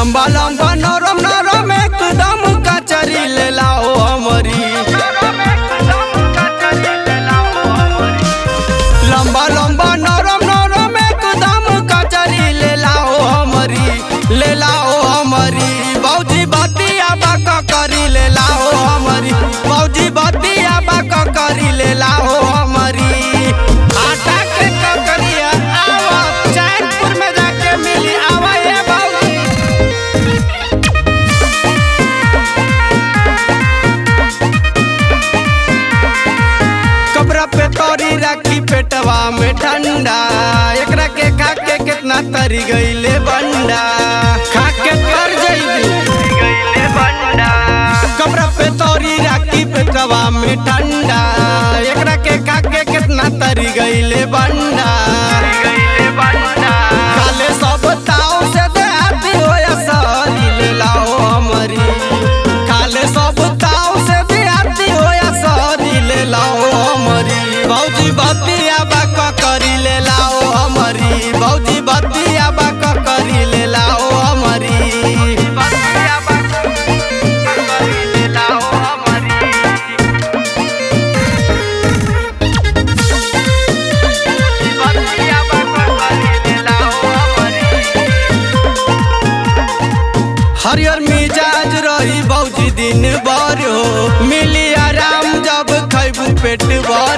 लंबा लंबा नरम नरम एकदम कचरी ले लाओ हमारी। लंबा लंबा नरम नरम एकदम कचरी ले लाओ हमारी, ले लाओ हमारी। भौजी बतिया बाका करी ले लाओ हमारी, भौजी बतिया बाका करी ले लाओ हमारी। आटा के ककरिया आवा चैनपुर में जाके मिली आवा ये भौजी। कपड़ा पे तोरी राखी पेटवा में ठंडा, एकरा के खा के कितना तरी गईले बंडा, खा के कर जइबी गईले बंडा। कपड़ा पे तोरी राखी पेटवा में ठंडा, एकरा के खा के कितना तरी गईले बंडा, गईले बंडा। काले सब ताव से दे आती हो या सारी ले लाओ हमारी, काले सब ताव से दे आती हो या सारी ले लाओ हमारी। भौजी बतिया बाका करी ले लाओ हमारी, भौजी बतिया बाका करी ले लाओ हमारी, बतिया बाका करी ले लाओ हमारी। बतिया बाका करी ले लाओ हमारी। हरियर मिजाज रही भौजी दिन भर हो, मिली आराम जब खैबू पेट भर